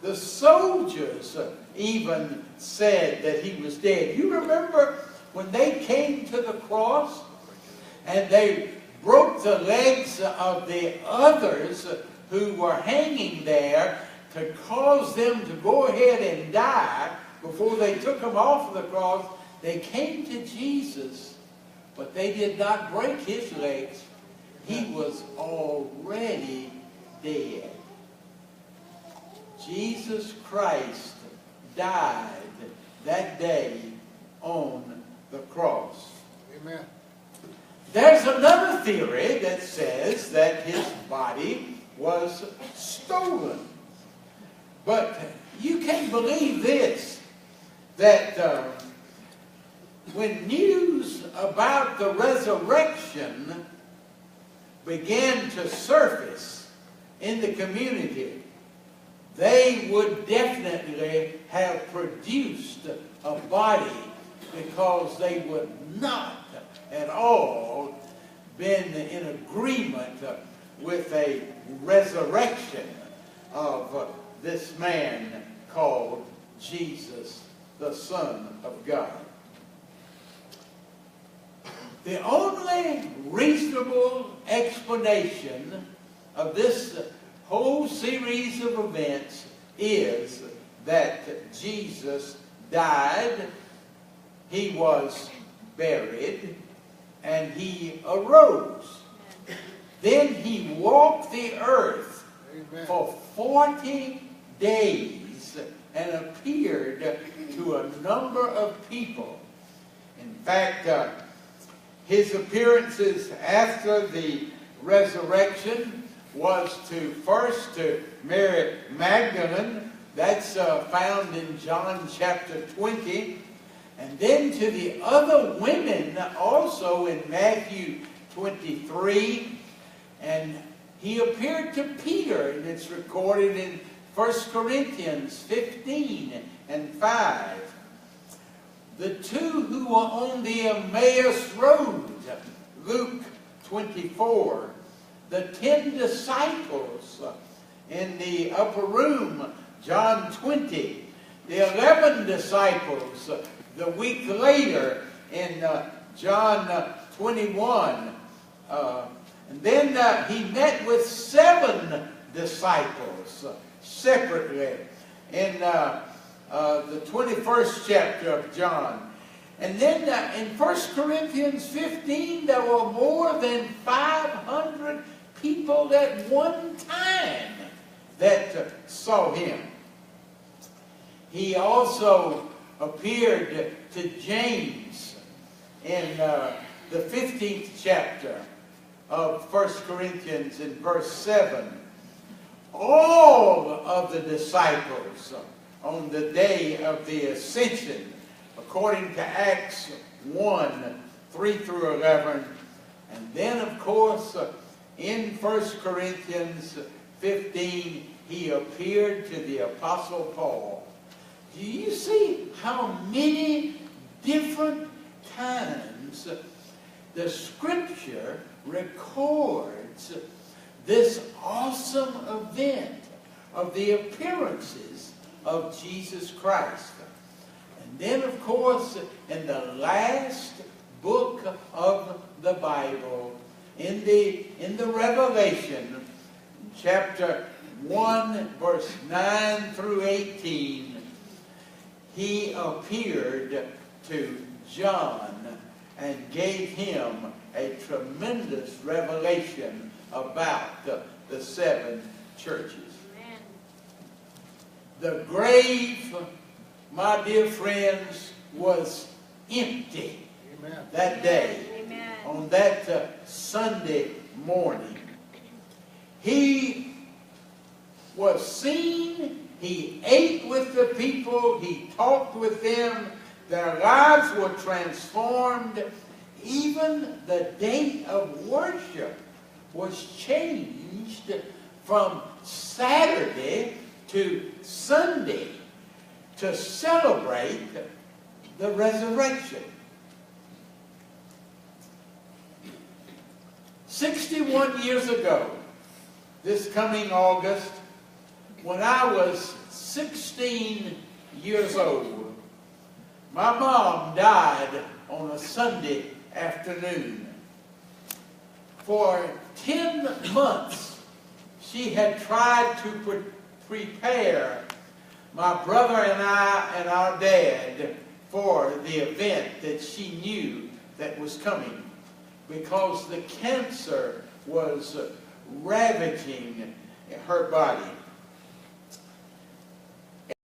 The soldiers even said that he was dead. You remember when they came to the cross and they broke the legs of the others who were hanging there to cause them to go ahead and die before they took him off of the cross. They came to Jesus, but they did not break his legs. He was already dead. Jesus Christ died that day on the cross. Amen. There's another theory that says that his body was stolen. But you can believe this, that when news about the resurrection began to surface in the community, they would definitely have produced a body, because they would not at all been in agreement with a resurrection of this man called Jesus, the Son of God. The only reasonable explanation of this whole series of events is that Jesus died, he was buried, and he arose. Then he walked the earth for 40 days and appeared to a number of people. In fact, his appearances after the resurrection was first to Mary Magdalene. That's found in John chapter 20. And then to the other women also in Matthew 23. And he appeared to Peter, and it's recorded in 1 Corinthians 15 and 5. The two who were on the Emmaus Road, Luke 24. The 10 disciples in the upper room, John 20. The 11 disciples the week later in John 21. And then he met with 7 disciples separately in the 21st chapter of John. And then in 1 Corinthians 15, there were more than 500 people at one time that saw him. He also appeared to James in the 15th chapter of 1 Corinthians in verse 7. All of the disciples on the day of the ascension, according to Acts 1, 3 through 11. And then, of course, in 1 Corinthians 15, he appeared to the Apostle Paul. Do you see how many different times the Scripture records this awesome event of the appearances of Jesus Christ? And then, of course, in the last book of the Bible, in the Revelation, chapter 1, verse 9 through 18, he appeared to John and gave him a tremendous revelation about the 7 churches. Amen. The grave, my dear friends, was empty. Amen. That day. Amen. On that Sunday morning. He was seen. He ate with the people. He talked with them. Their lives were transformed. Even the date of worship was changed from Saturday to Sunday to celebrate the resurrection. 61 years ago, this coming August, when I was 16 years old, my mom died on a Sunday afternoon. For 10 months, she had tried to prepare my brother and I and our dad for the event that she knew that was coming, because the cancer was ravaging her body.